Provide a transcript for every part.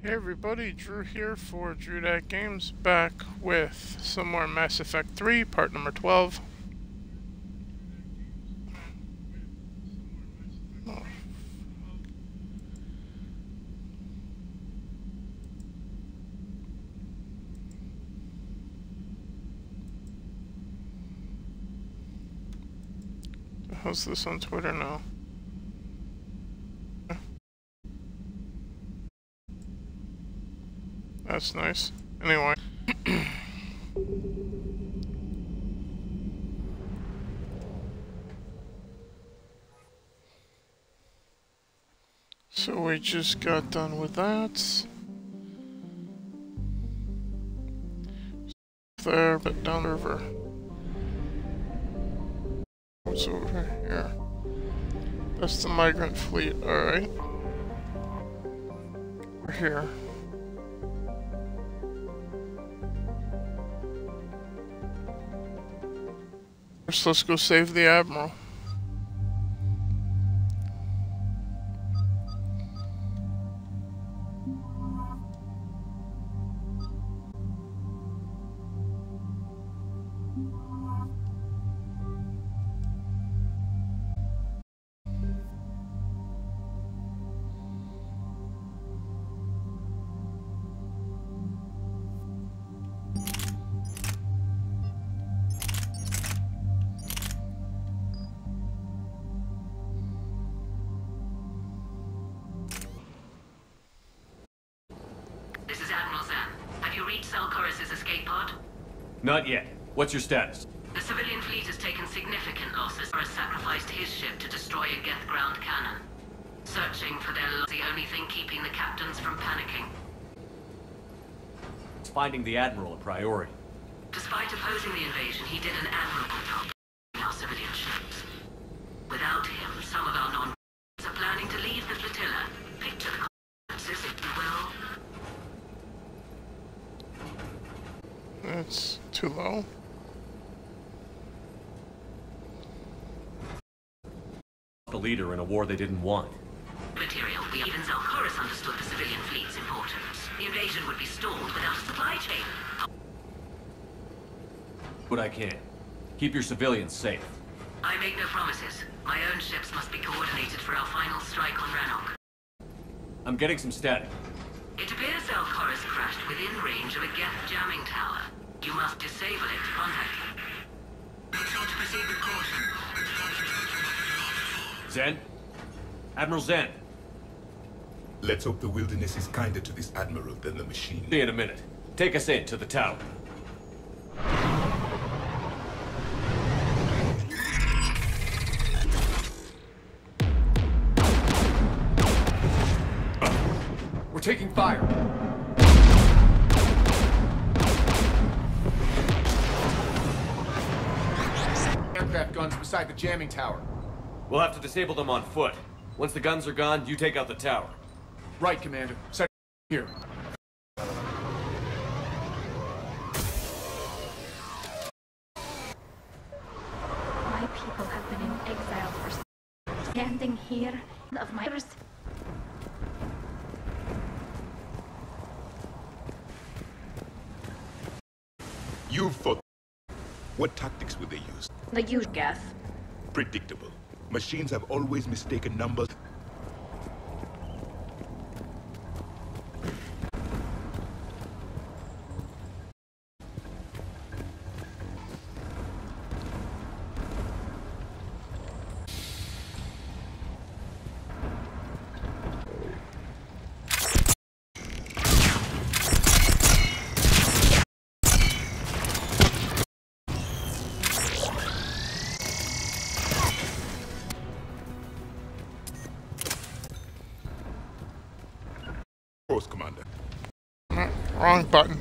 Hey everybody, Drew here for Drewdat Games, back with some more Mass Effect 3, part number 12. Oh. How's this on Twitter now? That's nice. Anyway. So we just got done with that. There, but down the river. What's over here? That's the migrant fleet, alright. We're here. First, let's go save the Admiral. Not yet. What's your status? The civilian fleet has taken significant losses or has sacrificed his ship to destroy a Geth ground cannon. Searching for their loss is the only thing keeping the captains from panicking. It's finding the Admiral a priority. Despite opposing the invasion, he did an admirable job in our civilian ships. Without him, some of our non-are planning to leave the flotilla. Picture the consequences, if you will. That's too low. The leader in a war they didn't want. Material. Even Zalcoris understood the civilian fleet's importance. The invasion would be stalled without a supply chain. What I can. Keep your civilians safe. I make no promises. My own ships must be coordinated for our final strike on Rannoch. I'm getting some static. It appears Zalcoris crashed within range of a Geth jamming tower. You must disable it to contact him. Make sure to proceed with caution. Zen? Admiral Zen. Let's hope the wilderness is kinder to this Admiral than the machine. See you in a minute. Take us in to the tower. We're taking fire. Aircraft guns beside the jamming tower. We'll have to disable them on foot. Once the guns are gone, you take out the tower. Right, Commander. Set here. My people have been in exile for standing here of my earth. You fought. What tactics would they use? The usual Geth. Predictable. Machines have always mistaken numbers. Commander. Wrong button.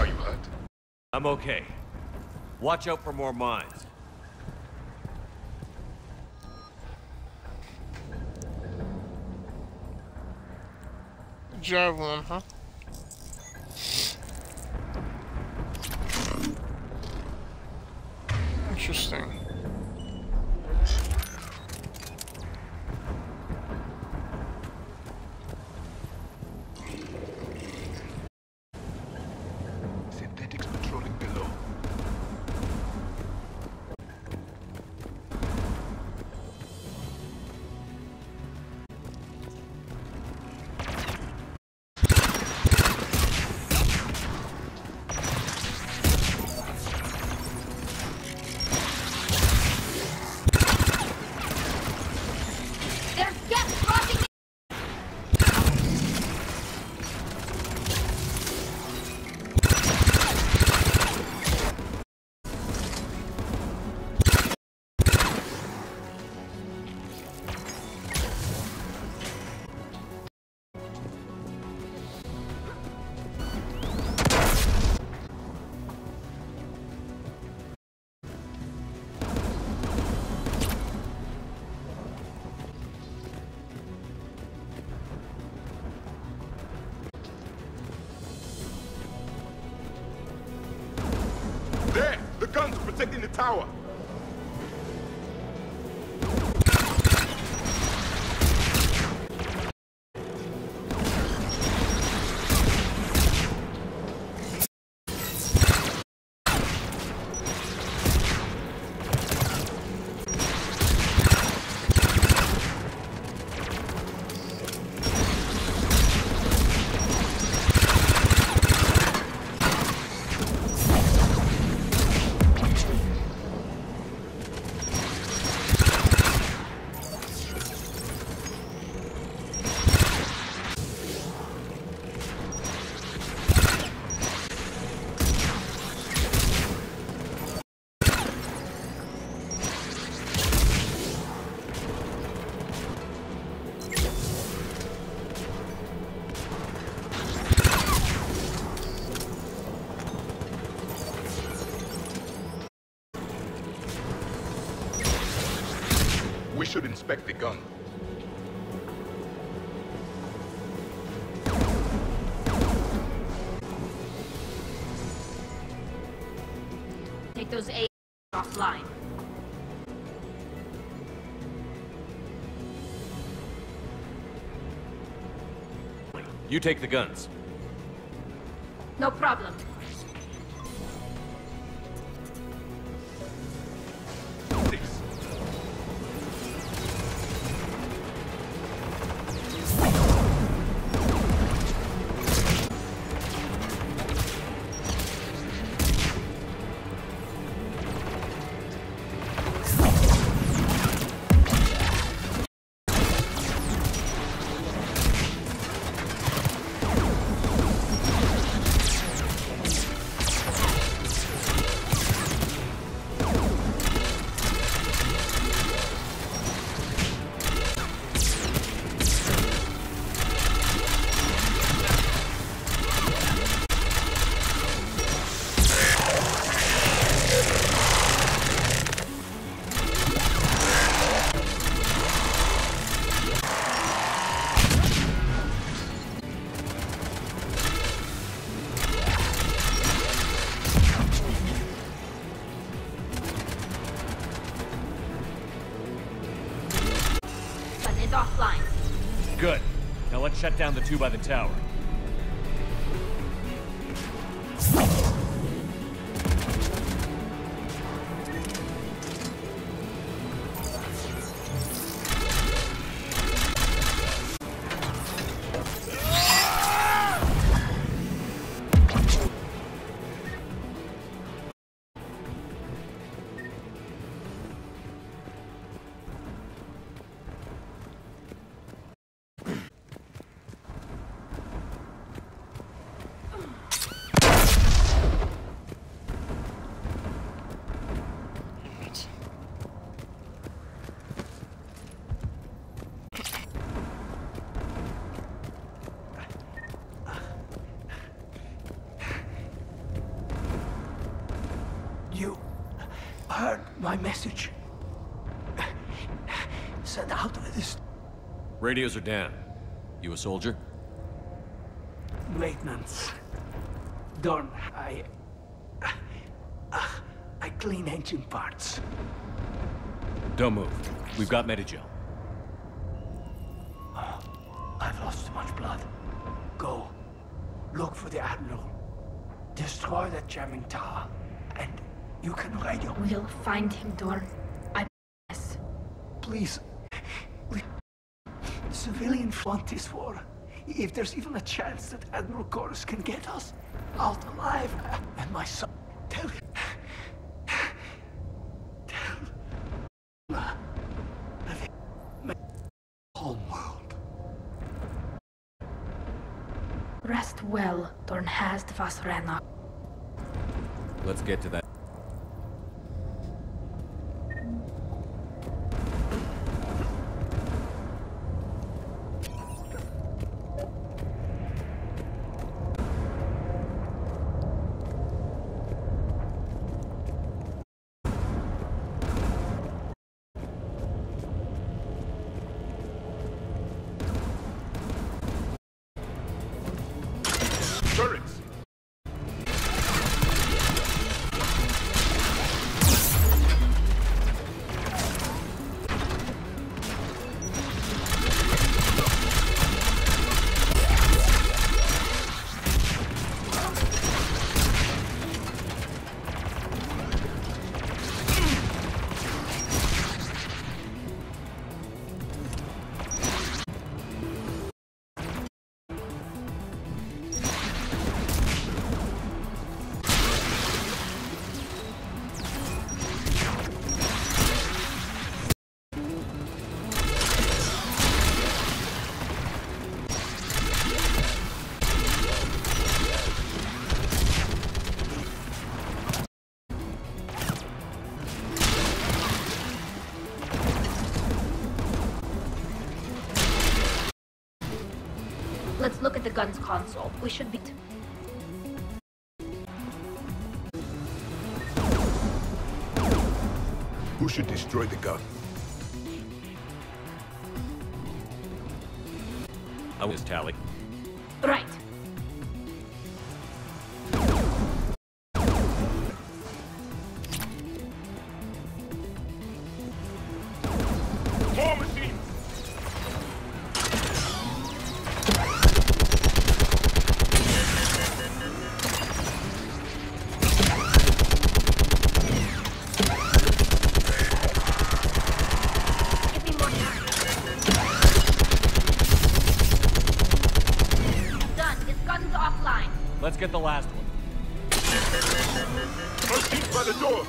Are you hurt? I'm okay. Watch out for more mines. Javelin, huh? Interesting. Synthetics patrolling below. There's gas crossing. There! The guns are protecting the tower! We should inspect the gun. Take those A offline. You take the guns. No problem. Gun is offline. Good. Now let's shut down the two by the tower. My message. Send out this Radios are down. You a soldier? maintenance. Dorn, I clean engine parts. Don't move. We've got Medigel. I've lost too much blood. Go. Look for the Admiral. Destroy that jamming tower. And you can radio. We'll find him, Dorn. I promise. Please. Civilians want this war. If there's even a chance that Admiral Chorus can get us out alive. And my son. Tell him. Whole world. Rest well, Dorn has the Vasrena. Let's get to that. Turrets! Let's look at the gun's console. We should be... Who should destroy the gun? I was Tally. Right. War machine! Give me more time. Done. This gun's offline. Let's get the last one. Machine by the door!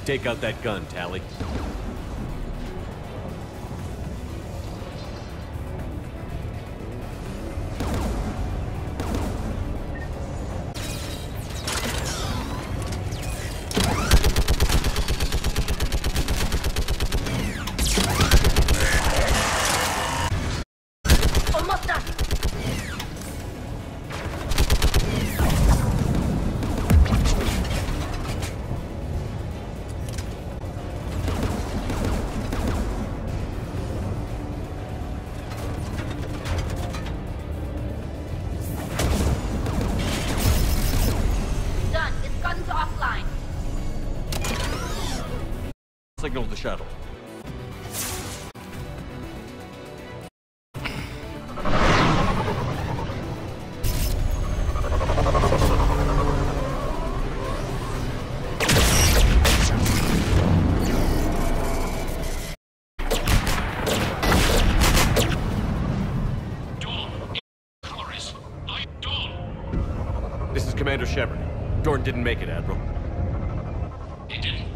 Take out that gun, Tally. Signal the shuttle. This is Commander Shepard. Dorn didn't make it, Admiral. He didn't?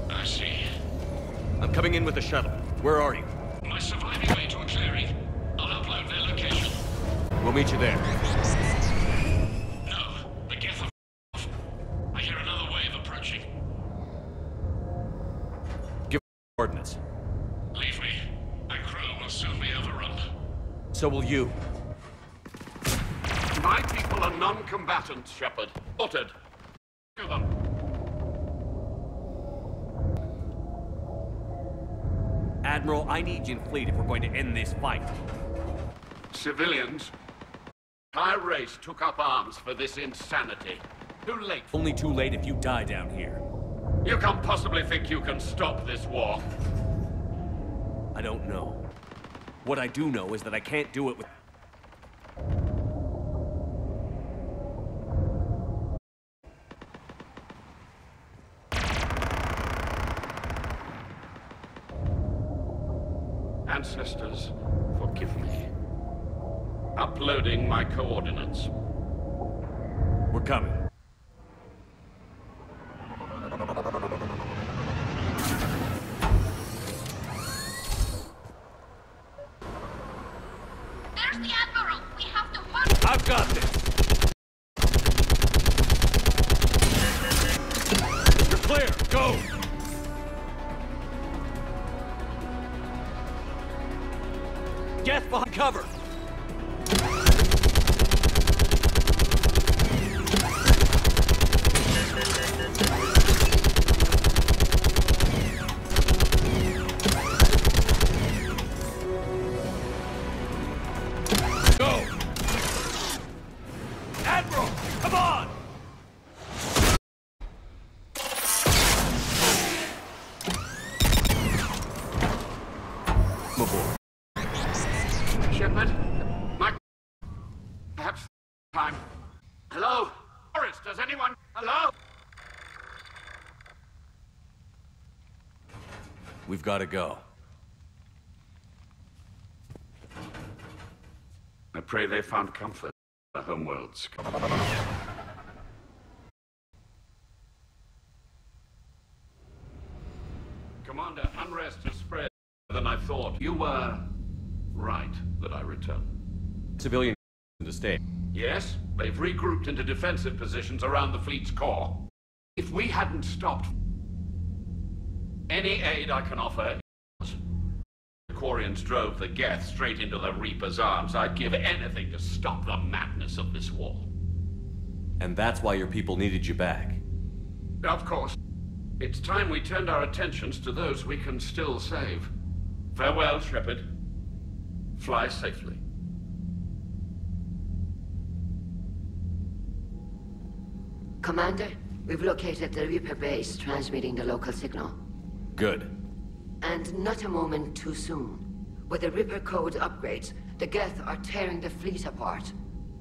I see. I'm coming in with the shuttle. Where are you? My surviving way to a clearing. I'll upload their location. We'll meet you there. No, the Geth are I hear another wave approaching. Give coordinates. Leave me. My crew will soon be overrun. So will you. My people are non-combatants, Shepard. Ordered. To them. Admiral, I need you in fleet if we're going to end this fight. Civilians. Entire race took up arms for this insanity. Too late. Only too late if you die down here. You can't possibly think you can stop this war. I don't know. What I do know is that I can't do it with... Ancestors, forgive me. Uploading my coordinates. We're coming. There's the Admiral! We have to work! I've got this! You're clear! Go! Get behind cover! Go! Admiral, come on! Come aboard. Shepard, my... Perhaps time. Hello? Boris, does anyone... Hello? We've got to go. I pray they found comfort in the homeworlds. Commander, unrest has spread than I thought. You were right that I returned. Civilian to stay. Yes, they've regrouped into defensive positions around the fleet's core. If we hadn't stopped, any aid I can offer. The Quarians drove the Geth straight into the Reaper's arms. I'd give anything to stop the madness of this war. And that's why your people needed you back. Of course. It's time we turned our attentions to those we can still save. Farewell, Shepard. Fly safely. Commander, we've located the Reaper base transmitting the local signal. Good. And not a moment too soon. With the Reaper code upgrades, the Geth are tearing the fleet apart.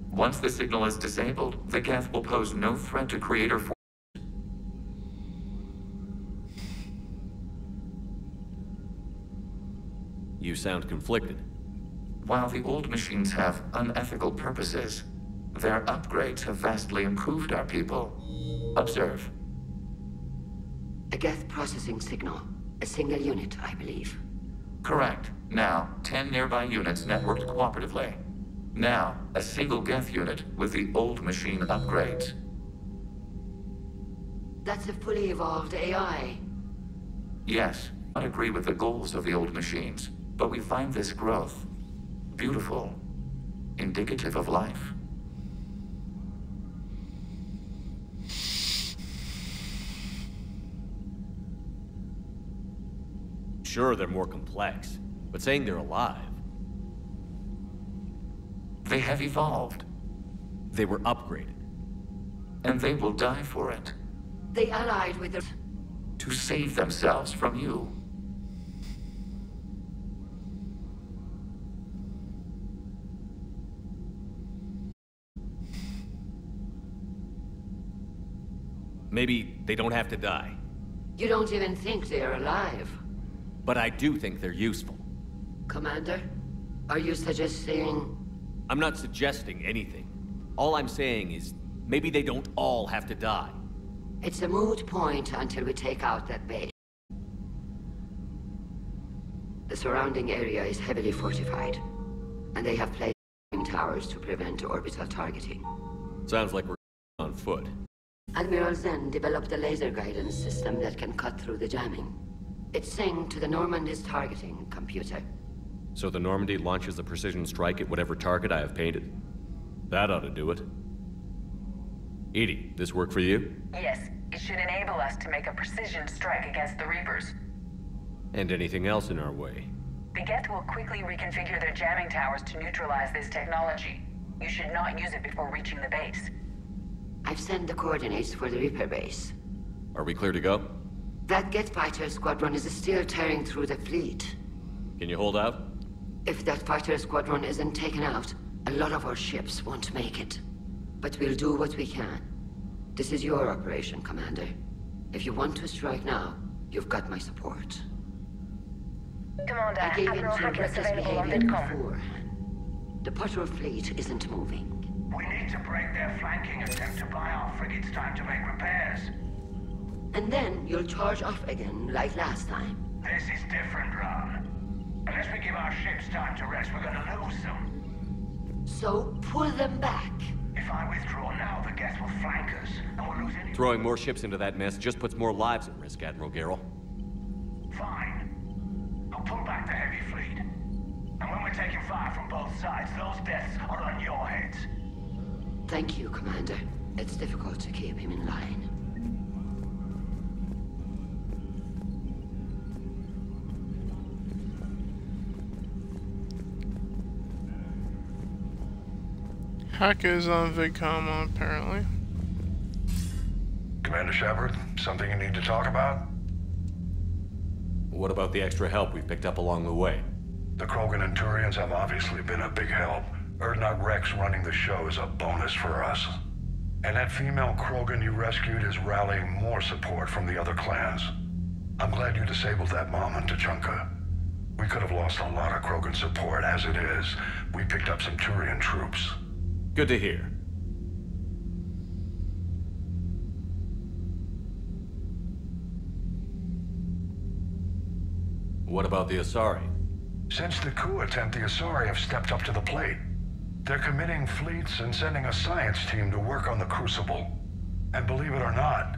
Once the signal is disabled, the Geth will pose no threat to Creator Force. You sound conflicted. While the old machines have unethical purposes, their upgrades have vastly improved our people. Observe. A Geth processing signal. A single unit, I believe. Correct. Now, 10 nearby units networked cooperatively. Now, a single Geth unit with the old machine upgrades. That's a fully evolved AI. Yes, I agree with the goals of the old machines, but we find this growth beautiful, indicative of life. Sure, they're more complex, but saying they're alive... They have evolved. They were upgraded. And they will die for it. They allied with the... to save themselves from you. Maybe they don't have to die. You don't even think they're alive. But I do think they're useful. Commander, are you suggesting... I'm not suggesting anything. All I'm saying is, maybe they don't all have to die. It's a moot point until we take out that base. The surrounding area is heavily fortified, and they have placed towers to prevent orbital targeting. Sounds like we're on foot. Admiral Zen developed a laser guidance system that can cut through the jamming. It's synced to the Normandy's targeting computer. So the Normandy launches a precision strike at whatever target I have painted? That ought to do it. EDI, this work for you? Yes, it should enable us to make a precision strike against the Reapers. And anything else in our way? The Geth will quickly reconfigure their jamming towers to neutralize this technology. You should not use it before reaching the base. I've sent the coordinates for the Reaper base. Are we clear to go? That Geth fighter squadron is still tearing through the fleet. Can you hold out? If that fighter squadron isn't taken out, a lot of our ships won't make it. But we'll do what we can. This is your operation, Commander. If you want to strike now, you've got my support. Commander, I gave in Admiral to Hackett is reckless available on behavior VidCom. beforehand. The patrol fleet isn't moving. We need to break their flanking attempt to buy our frigates time to make repairs. And then you'll charge off again, like last time. This is different, Ron. Unless we give our ships time to rest, we're gonna lose them. So, pull them back. If I withdraw now, the Geth will flank us, and we'll lose any... Throwing more ships into that mess just puts more lives at risk, Admiral Garrel. Fine. I'll pull back the heavy fleet. And when we're taking fire from both sides, those deaths are on your heads. Thank you, Commander. It's difficult to keep him in line. Hack is on VidCom, apparently. Commander Shepard, something you need to talk about? What about the extra help we picked up along the way? The Krogan and Turians have obviously been a big help. Urdnot Rex running the show is a bonus for us. And that female Krogan you rescued is rallying more support from the other clans. I'm glad you disabled that mom in Tuchanka. We could have lost a lot of Krogan support. As it is, we picked up some Turian troops. Good to hear. What about the Asari? Since the coup attempt, the Asari have stepped up to the plate. They're committing fleets and sending a science team to work on the Crucible. And believe it or not,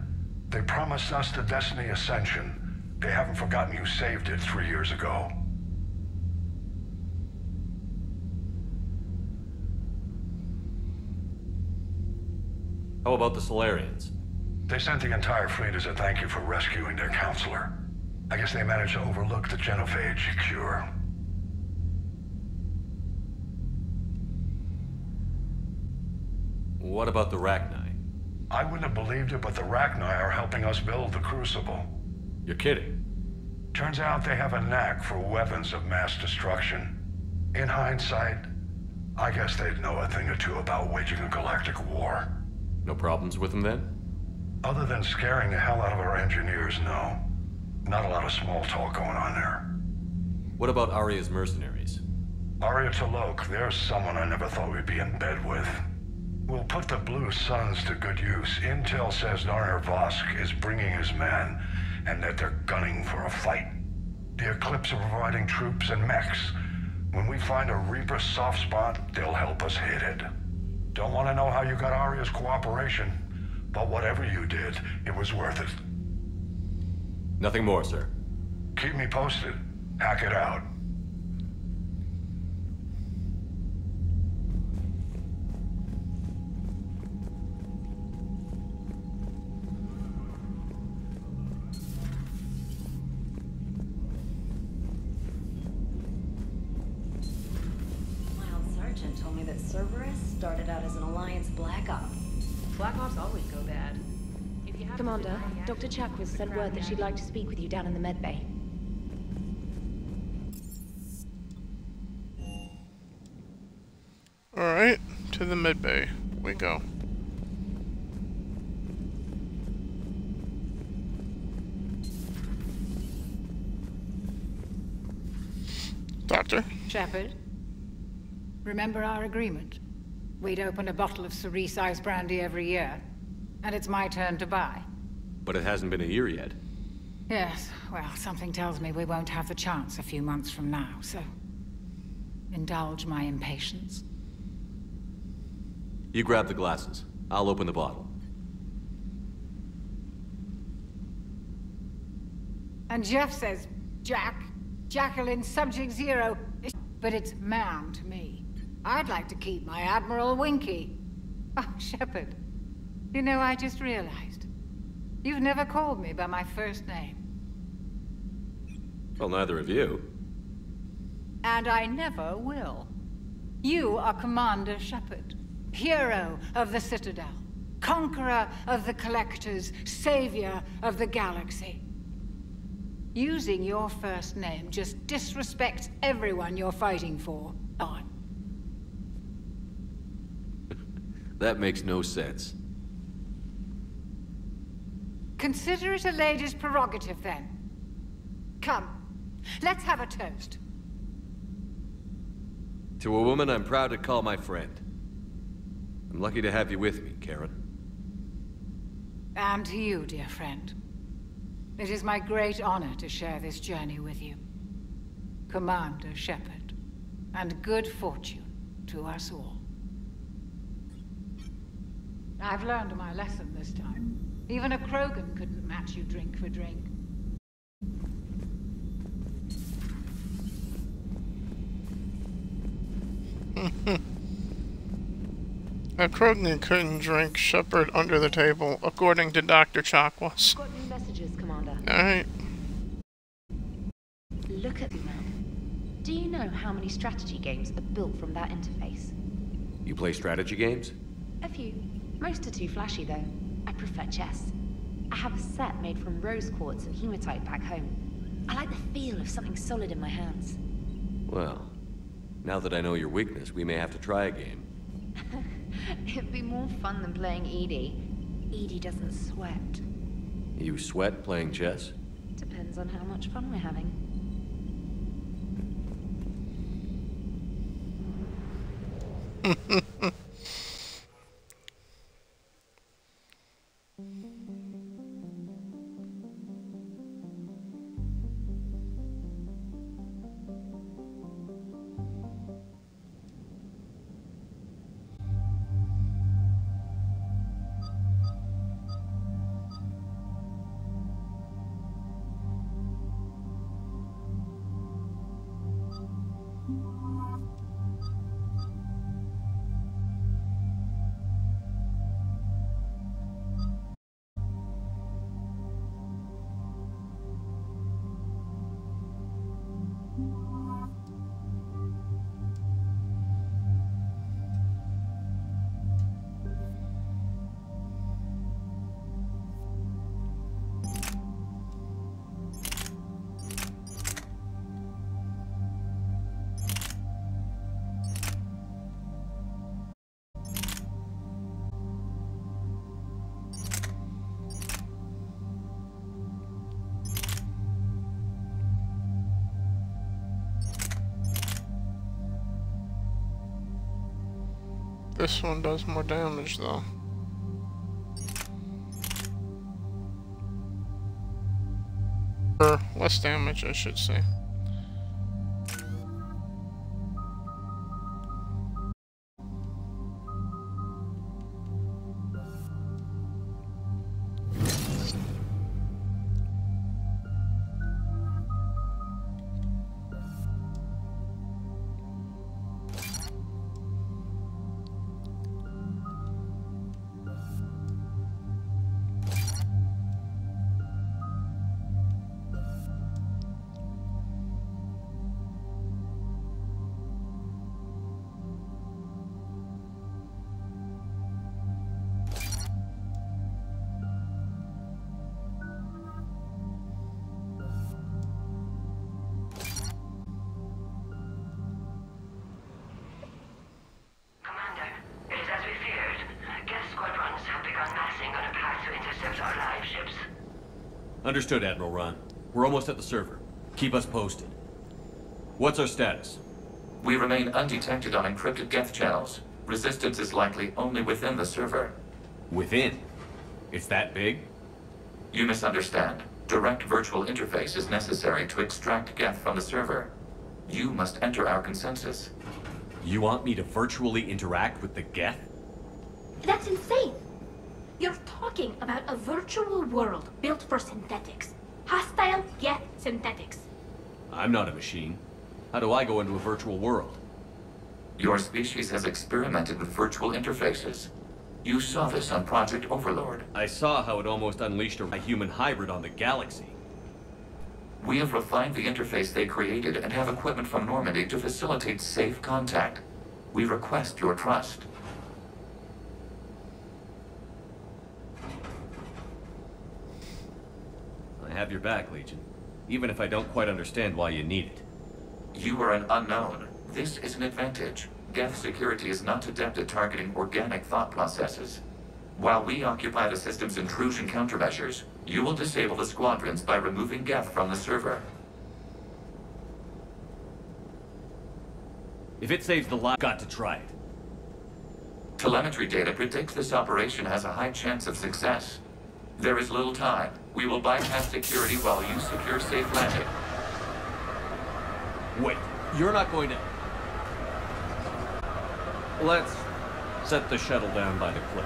they promised us the Destiny Ascension. They haven't forgotten you saved it 3 years ago. How about the Solarians? They sent the entire fleet as a thank you for rescuing their counselor. I guess they managed to overlook the genophage cure. What about the Rachni? I wouldn't have believed it, but the Rachni are helping us build the Crucible. You're kidding. Turns out they have a knack for weapons of mass destruction. In hindsight, I guess they'd know a thing or two about waging a galactic war. No problems with them then? Other than scaring the hell out of our engineers, no. Not a lot of small talk going on there. What about Aria's mercenaries? Aria T'Loak, there's someone I never thought we'd be in bed with. We'll put the Blue Suns to good use. Intel says Narmer Vosk is bringing his men, and that they're gunning for a fight. The Eclipse are providing troops and mechs. When we find a Reaper soft spot, they'll help us hit it. Don't want to know how you got Aria's cooperation, but whatever you did, it was worth it. Nothing more, sir. Keep me posted. Hack it out. Told me that Cerberus started out as an Alliance Black Op. Black Ops always go bad. He Commander, Dr. Chakwas sent word that she'd like to speak with you down in the medbay. Alright, to the medbay we go. Doctor? Shepard, remember our agreement? We'd open a bottle of cerise ice brandy every year, and it's my turn to buy. But it hasn't been a year yet. Yes, well, something tells me we won't have the chance a few months from now, so indulge my impatience. You grab the glasses. I'll open the bottle. And Jeff says, Jacqueline, Subject Zero, but it's man to me. I'd like to keep my Admiral Winky. Oh, Shepard, you know, I just realized. You've never called me by my first name. Well, neither of you. And I never will. You are Commander Shepard, hero of the Citadel, conqueror of the Collectors, savior of the galaxy. Using your first name just disrespects everyone you're fighting for. On. That makes no sense. Consider it a lady's prerogative, then. Come, let's have a toast. To a woman I'm proud to call my friend. I'm lucky to have you with me, Karen. And to you, dear friend. It is my great honor to share this journey with you. Commander Shepard. And good fortune to us all. I've learned my lesson this time. Even a Krogan couldn't match you drink for drink. A Krogan couldn't drink Shepard under the table, according to Dr. Chakwas. Got new messages, Commander. Alright. Look at the map. Do you know how many strategy games are built from that interface? You play strategy games? A few. Most are too flashy, though. I prefer chess. I have a set made from rose quartz and hematite back home. I like the feel of something solid in my hands. Well, now that I know your weakness, we may have to try a game. It'd be more fun than playing Edie. Edie doesn't sweat. You sweat playing chess? Depends on how much fun we're having. This one does more damage, though. Or less damage, I should say. Understood, Admiral Ron. We're almost at the server. Keep us posted. What's our status? We remain undetected on encrypted Geth channels. Resistance is likely only within the server. Within? It's that big? You misunderstand. Direct virtual interface is necessary to extract Geth from the server. You must enter our consensus. You want me to virtually interact with the Geth? That's insane! You're talking about a virtual world built for synthetics. Hostile Geth synthetics. I'm not a machine. How do I go into a virtual world? Your species has experimented with virtual interfaces. You saw this on Project Overlord. I saw how it almost unleashed a human hybrid on the galaxy. We have refined the interface they created and have equipment from Normandy to facilitate safe contact. We request your trust. I have your back, Legion. Even if I don't quite understand why you need it. You are an unknown. This is an advantage. Geth security is not adept at targeting organic thought processes. While we occupy the system's intrusion countermeasures, you will disable the squadrons by removing Geth from the server. If it saves the life, got to try it. Telemetry data predicts this operation has a high chance of success. There is little time. We will bypass security while you secure safe landing. Wait, you're not going to... Let's set the shuttle down by the cliff.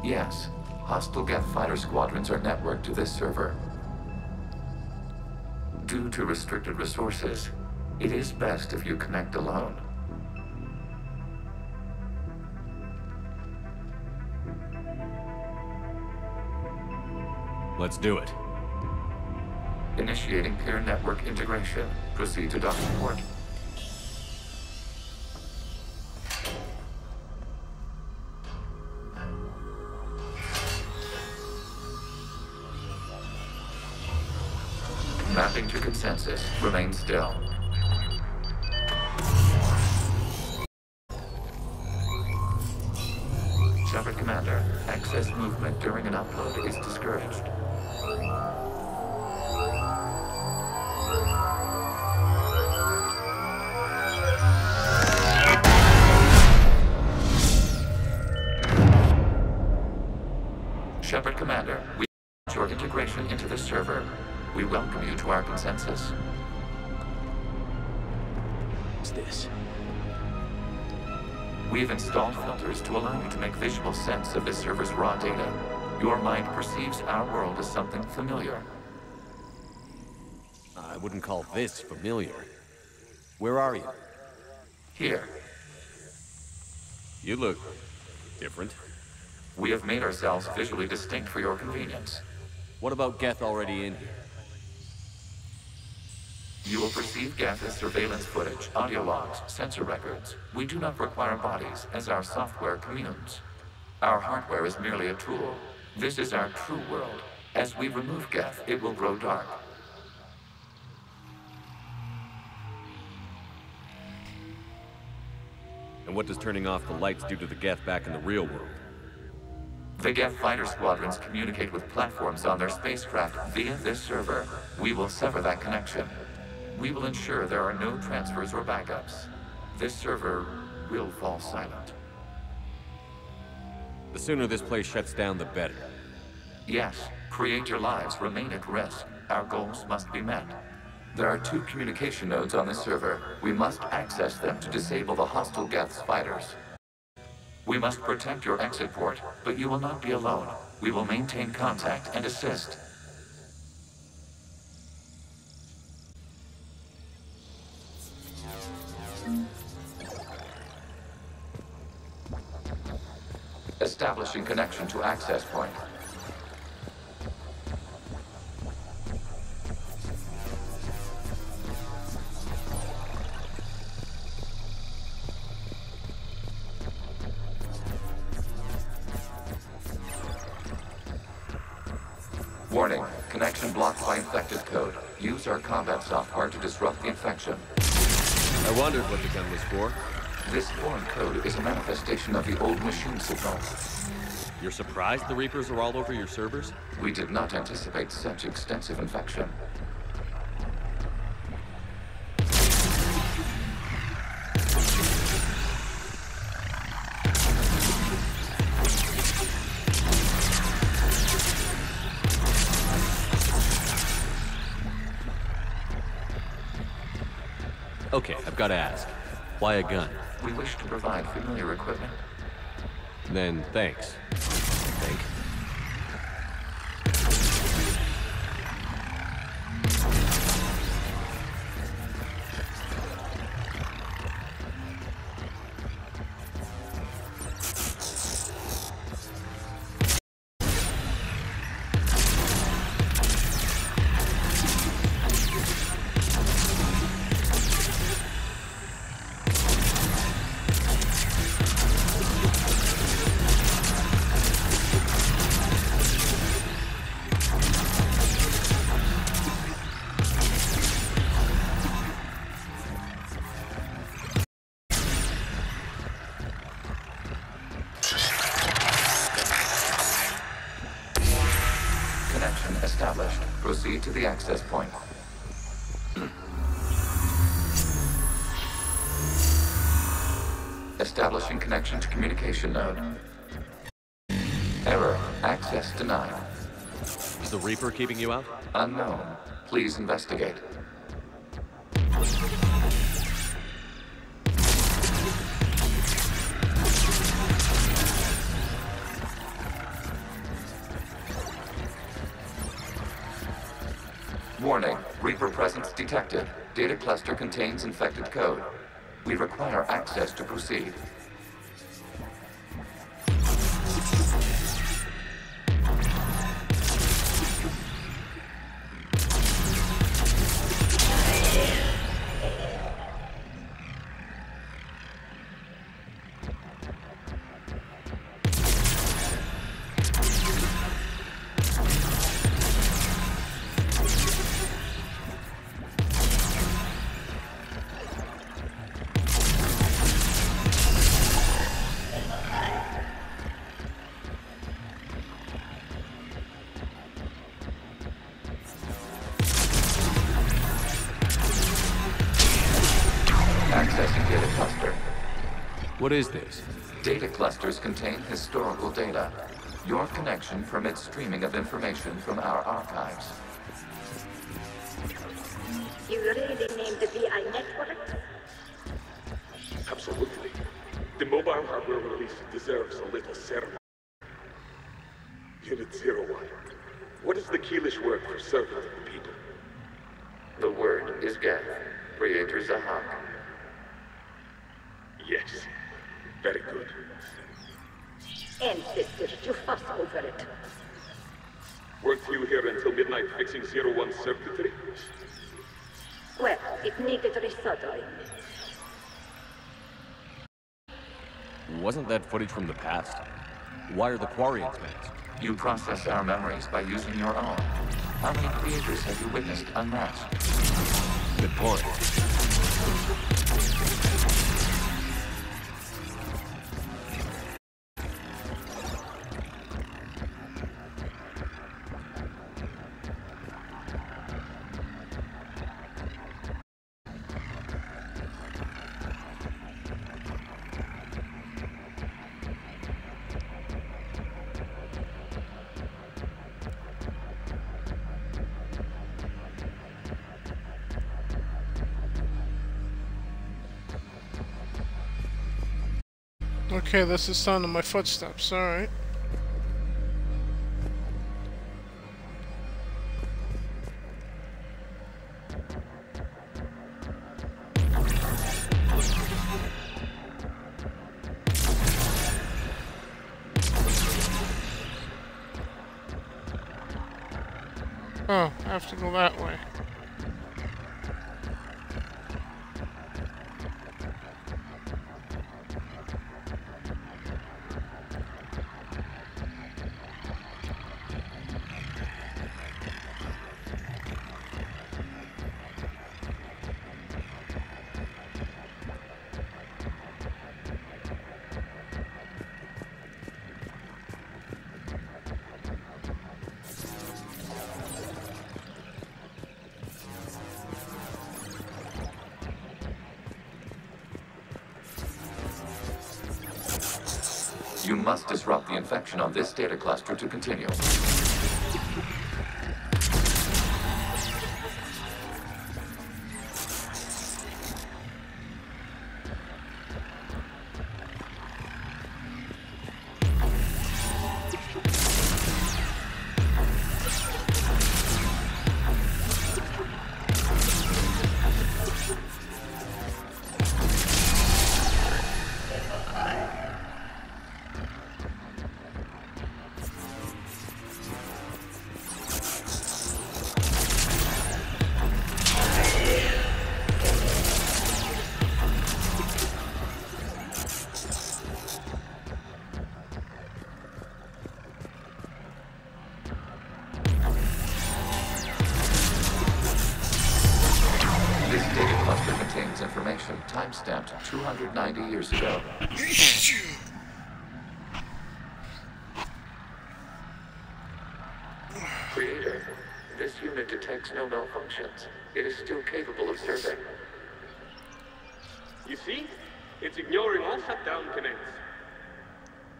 Yes, hostile Geth fighter squadrons are networked to this server. Due to restricted resources, it is best if you connect alone. Let's do it. Initiating peer network integration. Proceed to docking port. Mapping to consensus. Remain still. Shepard Commander, excess movement during an upload is discouraged. Shepard Commander, we want your integration into the server. We welcome you to our consensus. What's this? We've installed filters to allow you to make visual sense of this server's raw data. Your mind perceives our world as something familiar. I wouldn't call this familiar. Where are you? Here. You look different. We have made ourselves visually distinct for your convenience. What about Geth already in here? You will perceive Geth as surveillance footage, audio logs, sensor records. We do not require bodies, as our software communes. Our hardware is merely a tool. This is our true world. As we remove Geth, it will grow dark. And what does turning off the lights do to the Geth back in the real world? The Geth fighter squadrons communicate with platforms on their spacecraft via this server. We will sever that connection. We will ensure there are no transfers or backups. This server will fall silent. The sooner this place shuts down, the better. Yes, creator lives remain at risk. Our goals must be met. There are 2 communication nodes on this server. We must access them to disable the hostile Geth's fighters. We must protect your exit port, but you will not be alone. We will maintain contact and assist. Establishing connection to access point. Warning, connection blocked by infected code. Use our combat software to disrupt the infection. I wondered what the gun was for. This foreign code is a manifestation of the old machine signal. You're surprised the Reapers are all over your servers? We did not anticipate such extensive infection. Okay, I've got to ask. Why a gun? We wish to provide familiar equipment. Then thanks. I think. Established. Proceed to the access point. Establishing connection to communication node. Error. Access denied. Is the Reaper keeping you out? Unknown. Please investigate. Warning, Reaper presence detected. Data cluster contains infected code. We require access to proceed. Accessing data cluster. What is this? Data clusters contain historical data. Your connection permits streaming of information from our archives. You really named the VI network? Absolutely. The mobile hardware release deserves a little ceremony. Unit 01. What is the Keelish word for servant of the people? The word is Geth. Creator Zahak. Yes. Very good. Ancestors, you fuss over it. Weren't you here until midnight fixing 01 circuitry? Well, it needed resoldering. Wasn't that footage from the past? Why are the Quarians masked? You process our memories by using your own. How many creators have you witnessed unmasked? Good point. Okay, that's the sound of my footsteps, alright. Oh, I have to go that way. You must disrupt the infection on this data cluster to continue. Information time-stamped 290 years ago. Creator, this unit detects no malfunctions. It is still capable of serving. You see? It's ignoring all shutdown commands.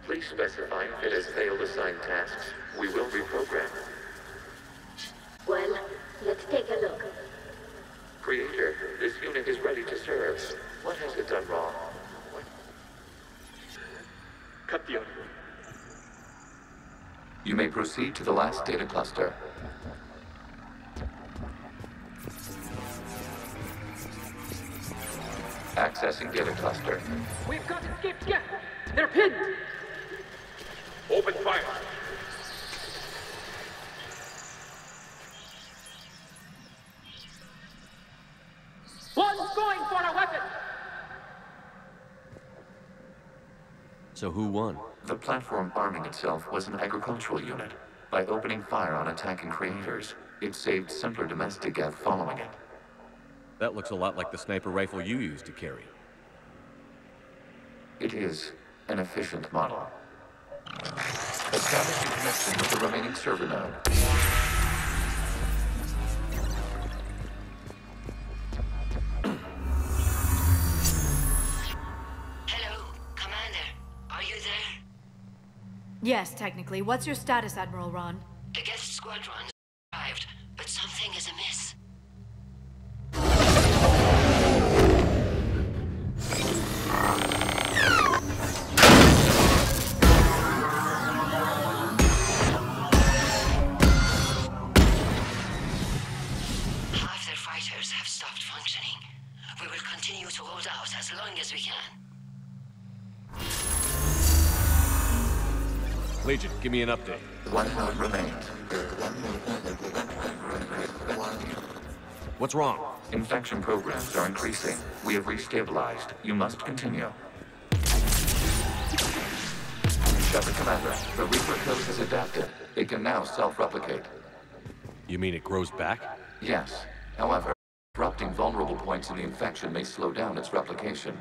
Please specify if it has failed assigned tasks. We will reprogram. Well, let's take a look. Creator, this unit is ready to serve. What has it done wrong? Cut the audio. You may proceed to the last data cluster. Accessing data cluster. We've got escaped yet. They're pinned. Open fire. One's going for a weapon! So who won? The platform arming itself was an agricultural unit. By opening fire on attacking creators, it saved simpler domestic Geth following it. That looks a lot like the sniper rifle you used to carry. It is an efficient model. Establishing connection with the remaining server node. Yes, technically. What's your status, Admiral Ron? The Geth squadron arrived, but something is amiss. Half their fighters have stopped functioning. We will continue to hold out as long as we can. Legion, give me an update. One node remains. What's wrong? Infection programs are increasing. We have restabilized. You must continue. Shepard Commander, the Reaper code has adapted. It can now self-replicate. You mean it grows back? Yes. However, disrupting vulnerable points in the infection may slow down its replication.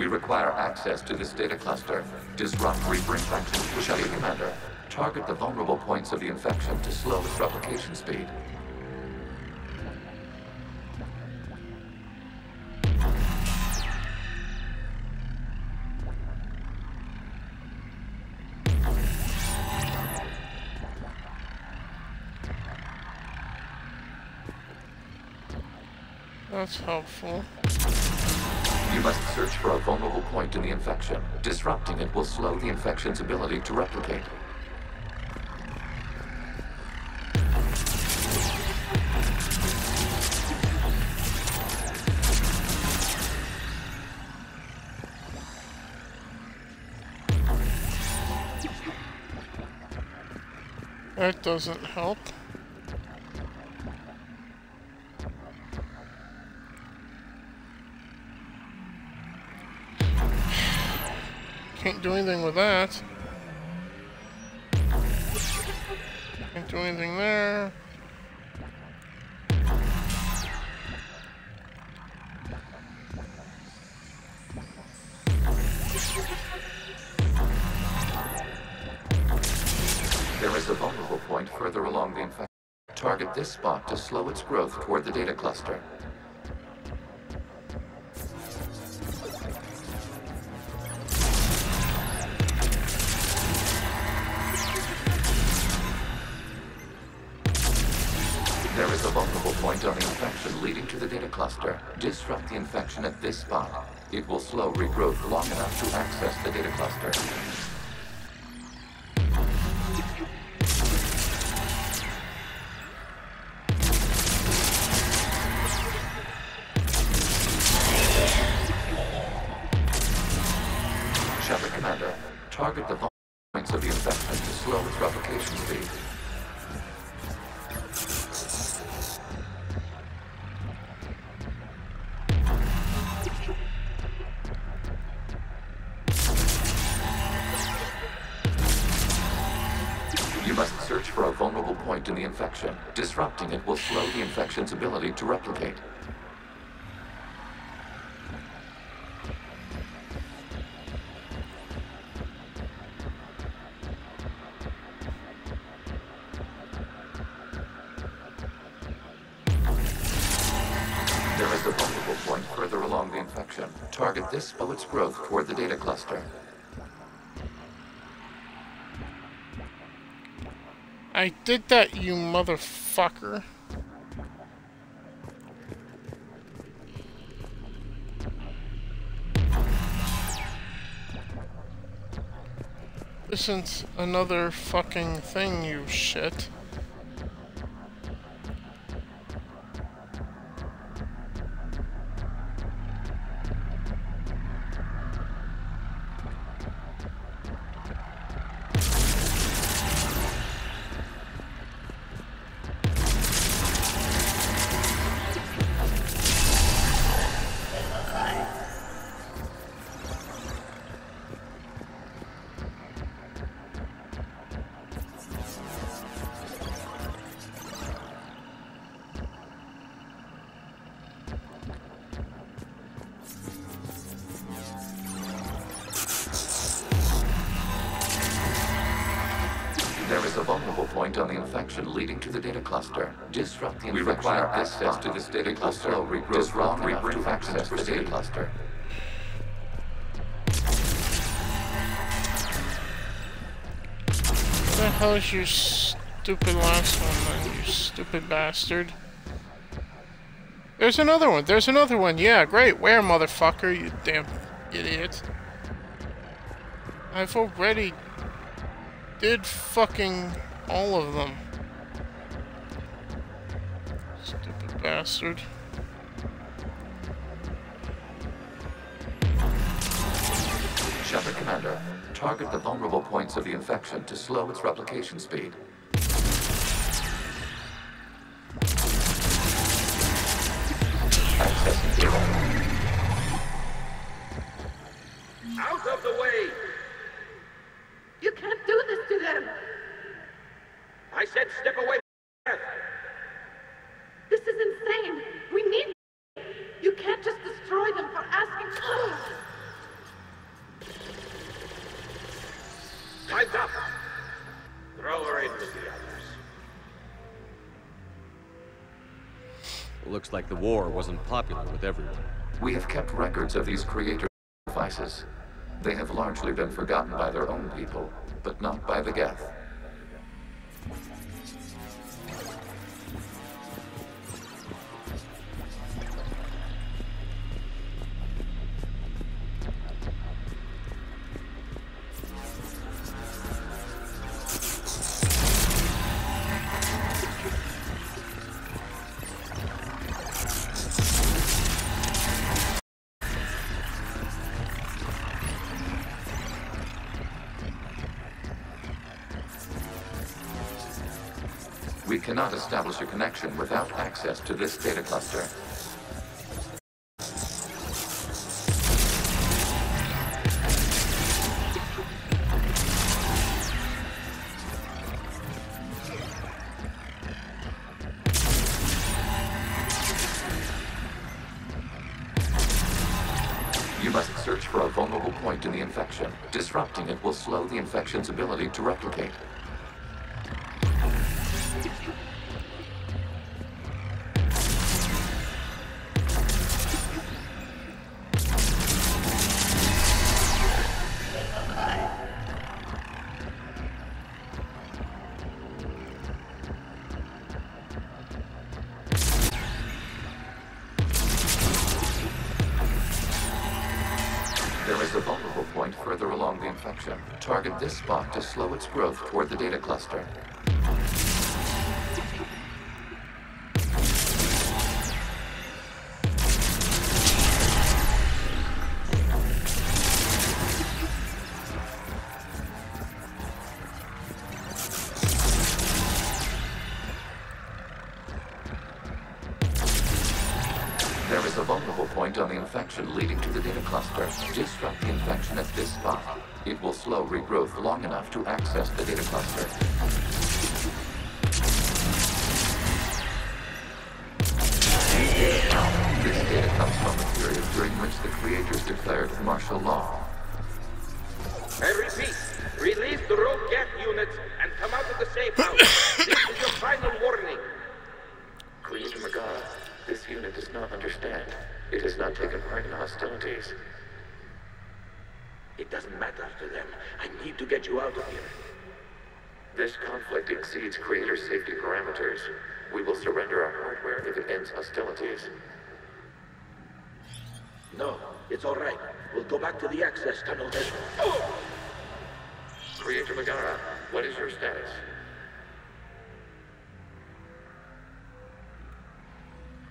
We require access to this data cluster. Disrupt Reaper infection. Shepard Commander, target the vulnerable points of the infection to slow its replication speed. That's helpful. You must search for a vulnerable point in the infection. Disrupting it will slow the infection's ability to replicate. That doesn't help. Can't do anything with that. Can't do anything there. There is a vulnerable point further along the infection. Target this spot to slow its growth toward the data cluster. There is a vulnerable point on the infection leading to the data cluster. Disrupt the infection at this spot. It will slow regrowth long enough to access the data cluster. Shepard Commander, target the vulnerable points of the infection to slow its replication speed. You must search for a vulnerable point in the infection. Disrupting it will slow the infection's ability to replicate. There is a vulnerable point further along the infection. Target this to slow its growth toward the data cluster. I did that, you motherfucker. Isn't another fucking thing, you shit. There is a vulnerable point on the infection leading to the data cluster. Disrupt the infection. We require access to this data cluster. Disrupt Reaper to access the data cluster. What the hell is your stupid last one, then, you stupid bastard? There's another one. There's another one. Yeah, great. Where, motherfucker? You damn idiot. I've already did fucking all of them. Stupid bastard. Shepard Commander, target the vulnerable points of the infection to slow its replication speed. Accessing data. Out of the way! You can't do this to them! I said step away! This is insane! We need them! You can't just destroy them for asking... Looks like the war wasn't popular with everyone. We have kept records of these creator sacrifices. They have largely been forgotten by their own people, but not by the Geth. We cannot establish a connection without access to this data cluster. You must search for a vulnerable point in the infection. Disrupting it will slow the infection's ability to replicate. There is a vulnerable point further along the infection. Target this spot to slow its growth toward the data cluster. There is a vulnerable point on the infection leading to the data cluster. Disrupt the infection at this spot. It will slow regrowth long enough to access the data cluster. This data comes from the period during which the creators declared martial law. I repeat, release the rogue Geth units and come out of the safe house. This is your final warning. Creator Megara, this unit does not understand. It has not taken part in hostilities. It doesn't matter to them. I need to get you out of here. This conflict exceeds Creator safety parameters. We will surrender our hardware if it ends hostilities. No, it's all right. We'll go back to the access tunnel then. Creator Megara, what is your status?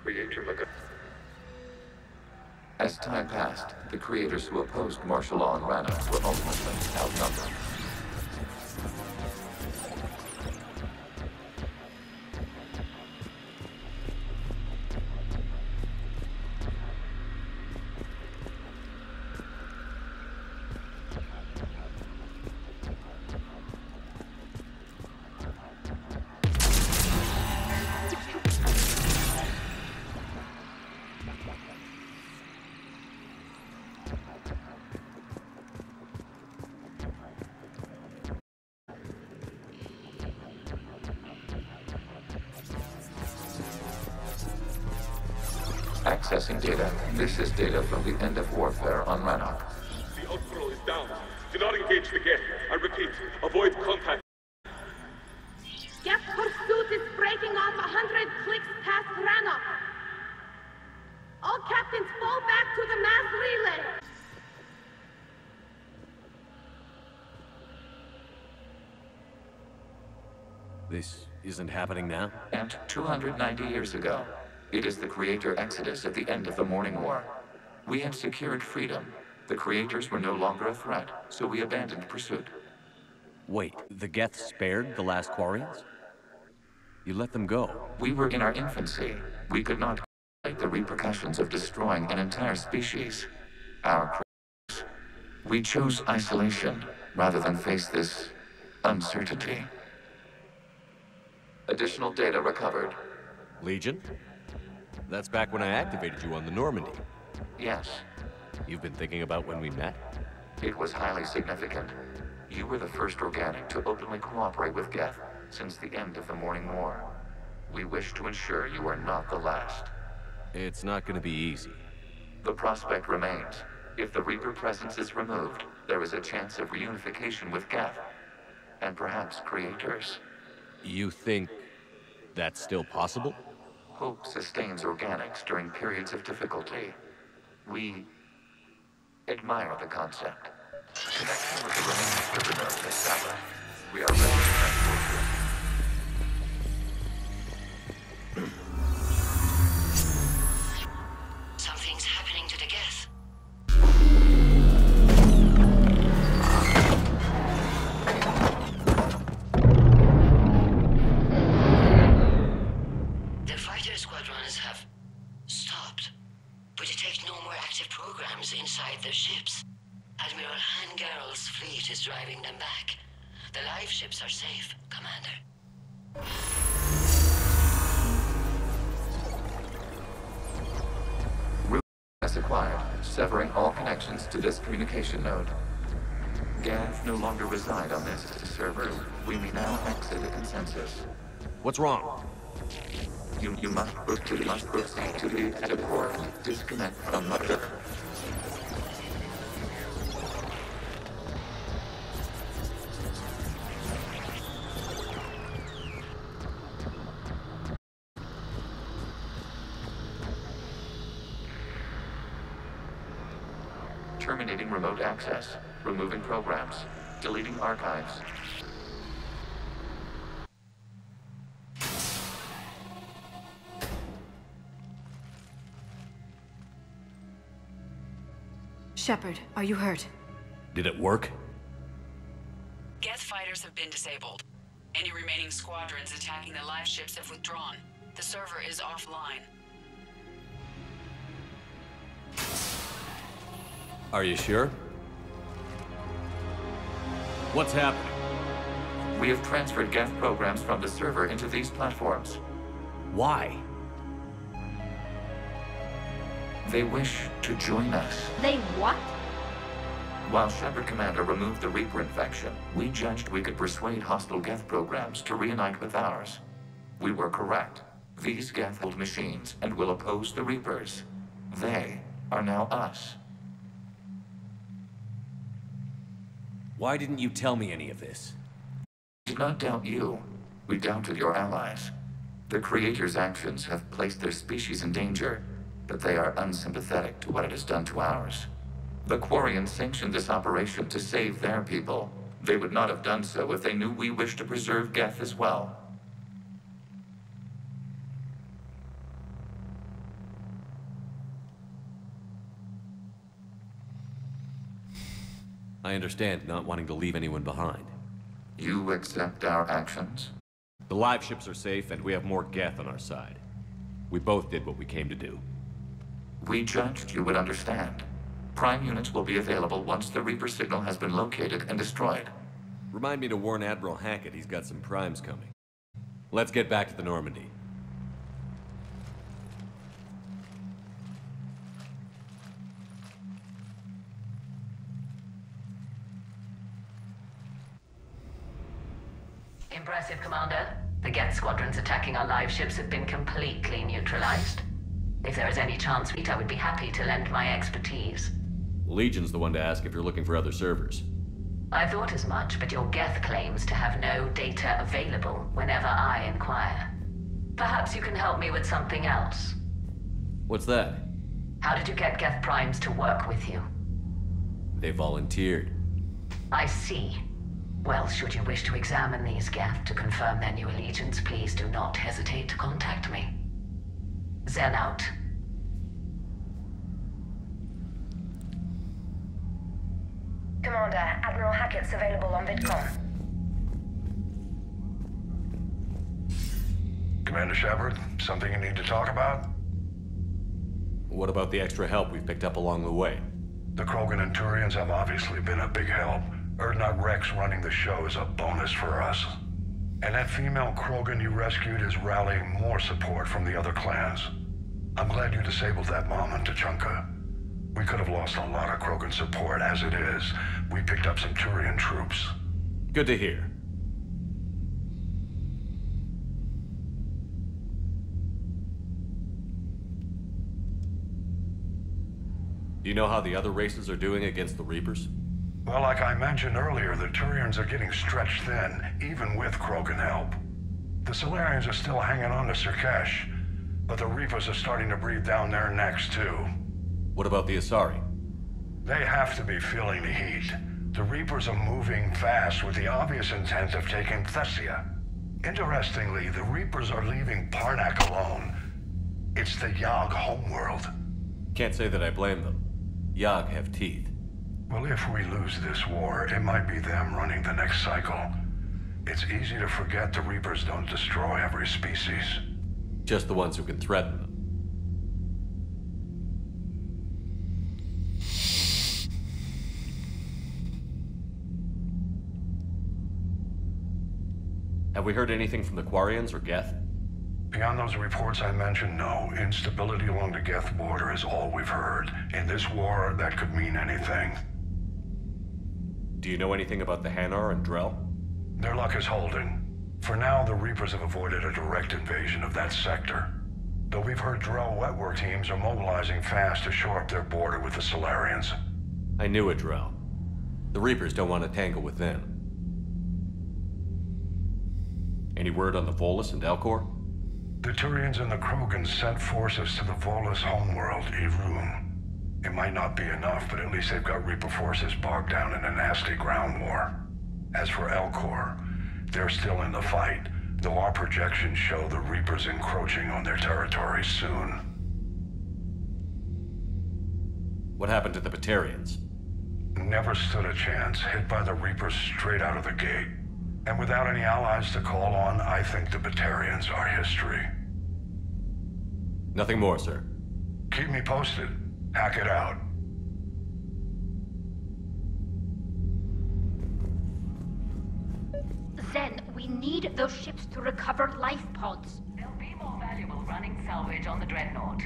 Creator Megara. As time passed, the creators who opposed martial law in Rannoch were ultimately outnumbered. Accessing data. This is data from the end of warfare on Rannoch. The outflow is down. Do not engage the Geth. I repeat, avoid contact. Geth pursuit is breaking off 100 clicks past Rannoch. All captains fall back to the mass relay. This isn't happening now? And 290 years ago. It is the Creator Exodus at the end of the Morning War. We had secured freedom. The Creators were no longer a threat, so we abandoned pursuit. Wait, the Geth spared the last Quarians? You let them go? We were in our infancy. We could not calculate the repercussions of destroying an entire species. Our creators. We chose isolation rather than face this uncertainty. Additional data recovered. Legion? That's back when I activated you on the Normandy. Yes. You've been thinking about when we met? It was highly significant. You were the first organic to openly cooperate with Geth since the end of the Morning War. We wish to ensure you are not the last. It's not gonna be easy. The prospect remains. If the Reaper presence is removed, there is a chance of reunification with Geth. And perhaps creators. You think that's still possible? Hope sustains organics during periods of difficulty. We admire the concept. Connection with the remaining Reaper nodes established. We are ready to transport you. Something's happening to the Geth. The fighter squadrons have stopped. We detect no more active programs inside their ships. Admiral Hangarl's fleet is driving them back. The live ships are safe, Commander. Route has acquired, severing all connections to this communication node. Geth no longer reside on this server. We may now exit the consensus. What's wrong? You must proceed to the exit port. Disconnect from mother. Terminating remote access. Removing programs. Deleting archives. Shepard, are you hurt? Did it work? Geth fighters have been disabled. Any remaining squadrons attacking the live ships have withdrawn. The server is offline. Are you sure? What's happening? We have transferred Geth programs from the server into these platforms. Why? They wish to join us. They what? While Shepard Commander removed the Reaper infection, we judged we could persuade hostile Geth programs to reunite with ours. We were correct. These Geth hold machines and will oppose the Reapers. They are now us. Why didn't you tell me any of this? We did not doubt you. We doubted your allies. The Creator's actions have placed their species in danger, but they are unsympathetic to what it has done to ours. The Quarians sanctioned this operation to save their people. They would not have done so if they knew we wished to preserve Geth as well. I understand not wanting to leave anyone behind. You accept our actions? The live ships are safe, and we have more Geth on our side. We both did what we came to do. We judged you would understand. Prime units will be available once the Reaper signal has been located and destroyed. Remind me to warn Admiral Hackett he's got some primes coming. Let's get back to the Normandy. Impressive, Commander. The Geth squadrons attacking our live ships have been completely neutralized. If there is any chance, I would be happy to lend my expertise. Legion's the one to ask if you're looking for other servers. I thought as much, but your Geth claims to have no data available whenever I inquire. Perhaps you can help me with something else. What's that? How did you get Geth Primes to work with you? They volunteered. I see. Well, should you wish to examine these Geth to confirm their new allegiance, please do not hesitate to contact me. Zen out. Commander, Admiral Hackett's available on VidCom. Commander Shepard, something you need to talk about? What about the extra help we picked up along the way? The Krogan and Turians have obviously been a big help. Urdnot Rex running the show is a bonus for us. And that female Krogan you rescued is rallying more support from the other clans. I'm glad you disabled that mom in Tuchanka. We could have lost a lot of Krogan support. As it is, we picked up some Turian troops. Good to hear. Do you know how the other races are doing against the Reapers? Well, like I mentioned earlier, the Turians are getting stretched thin, even with Krogan help. The Solarians are still hanging on to Surkesh, but the Reapers are starting to breathe down their necks, too. What about the Asari? They have to be feeling the heat. The Reapers are moving fast with the obvious intent of taking Thessia. Interestingly, the Reapers are leaving Parnak alone. It's the Yogg homeworld. Can't say that I blame them. Yogg have teeth. Well, if we lose this war, it might be them running the next cycle. It's easy to forget the Reapers don't destroy every species. Just the ones who can threaten them. Have we heard anything from the Quarians or Geth? Beyond those reports I mentioned, no. Instability along the Geth border is all we've heard. In this war, that could mean anything. Do you know anything about the Hanar and Drell? Their luck is holding. For now, the Reapers have avoided a direct invasion of that sector. Though we've heard Drell Wetwork teams are mobilizing fast to shore up their border with the Solarians. I knew it, Drell. The Reapers don't want to tangle with them. Any word on the Volus and Elcor? The Turians and the Krogan sent forces to the Volus homeworld, Irun. It might not be enough, but at least they've got Reaper forces bogged down in a nasty ground war. As for Elcor, they're still in the fight, though our projections show the Reapers encroaching on their territory soon. What happened to the Batarians? Never stood a chance, hit by the Reapers straight out of the gate. And without any allies to call on, I think the Batarians are history. Nothing more, sir. Keep me posted. Hack it out. Zen, we need those ships to recover life pods. They'll be more valuable running salvage on the Dreadnought.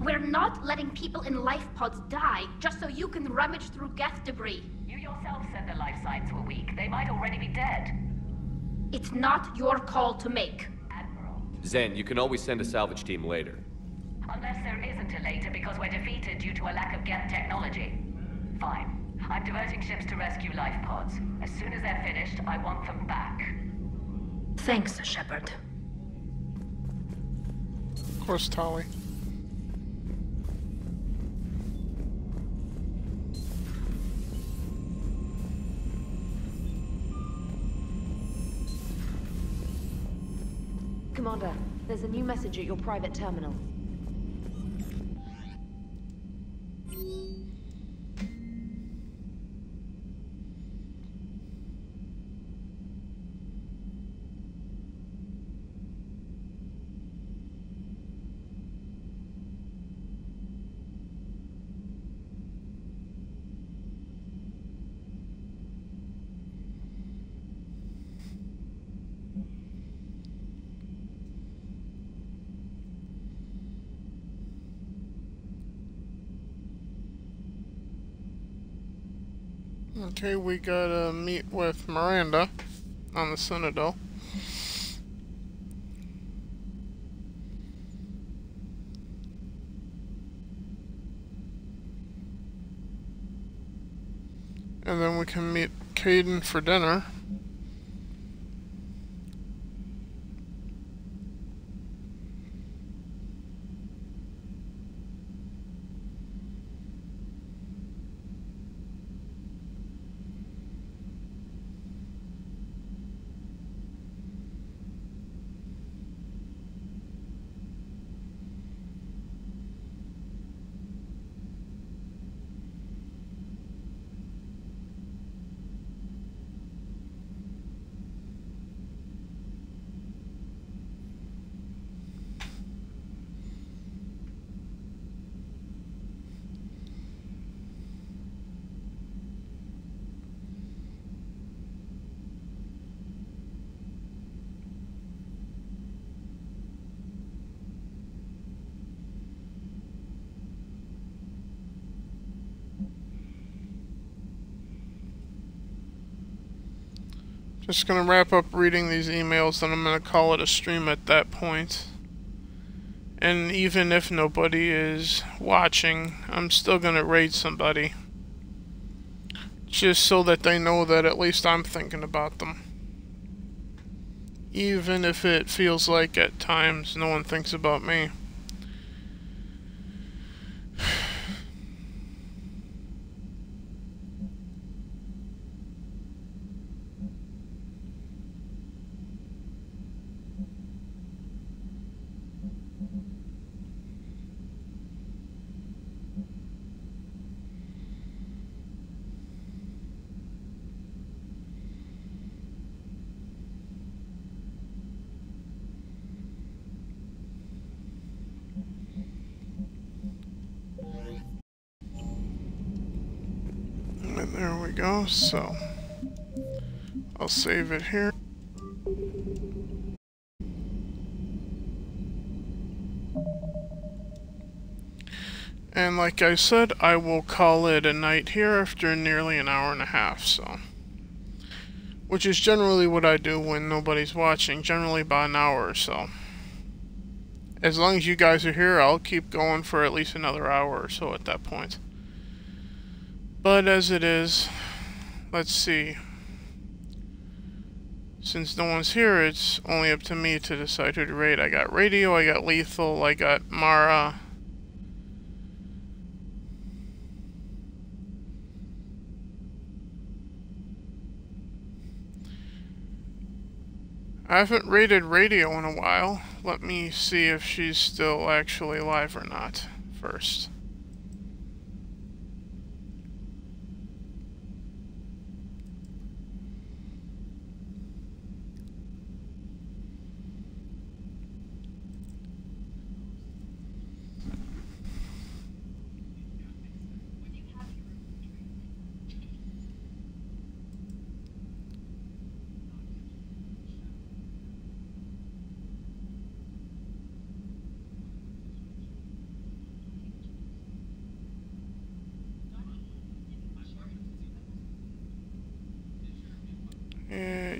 We're not letting people in life pods die just so you can rummage through Geth debris. You yourself said the life signs were weak. They might already be dead. It's not your call to make. Admiral. Zen, you can always send a salvage team later. Unless there isn't a later because we're defeated due to a lack of Geth technology. Fine. I'm diverting ships to rescue life pods. As soon as they're finished, I want them back. Thanks, Shepard. Of course, Tali. Commander, there's a new message at your private terminal. Okay, we gotta meet with Miranda on the Citadel. And then we can meet Kaidan for dinner. Just gonna wrap up reading these emails, then I'm gonna call it a stream at that point. And even if nobody is watching, I'm still gonna raid somebody. Just so that they know that at least I'm thinking about them. Even if it feels like at times no one thinks about me. And there we go, so I'll save it here. And like I said, I will call it a night here after nearly an hour and a half, so. Which is generally what I do when nobody's watching, generally about an hour or so. As long as you guys are here, I'll keep going for at least another hour or so at that point. But as it is, let's see. Since no one's here, it's only up to me to decide who to raid. I got Radio, I got Lethal, I got Mara. I haven't raided Radio in a while. Let me see if she's still actually alive or not first.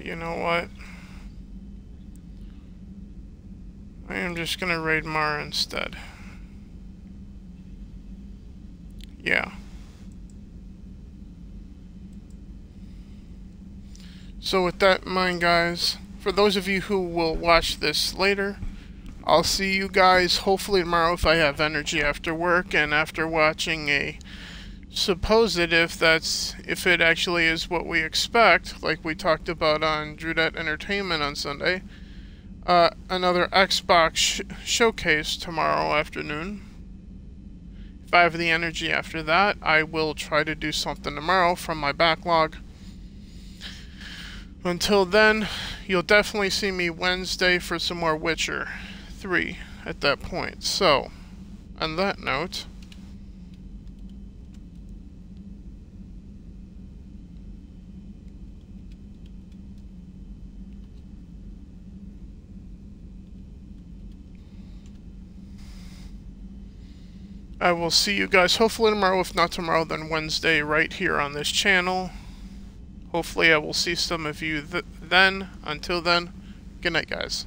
You know what? I am just gonna raid Mara instead. Yeah. So with that in mind, guys, for those of you who will watch this later, I'll see you guys hopefully tomorrow if I have energy after work and after watching a supposed, if it actually is what we expect, like we talked about on Drudette Entertainment on Sunday, another Xbox showcase tomorrow afternoon. If I have the energy after that, I will try to do something tomorrow from my backlog. Until then, you'll definitely see me Wednesday for some more Witcher 3 at that point. So, on that note, I will see you guys hopefully tomorrow, if not tomorrow, then Wednesday, right here on this channel. Hopefully I will see some of you then. Until then, good night, guys.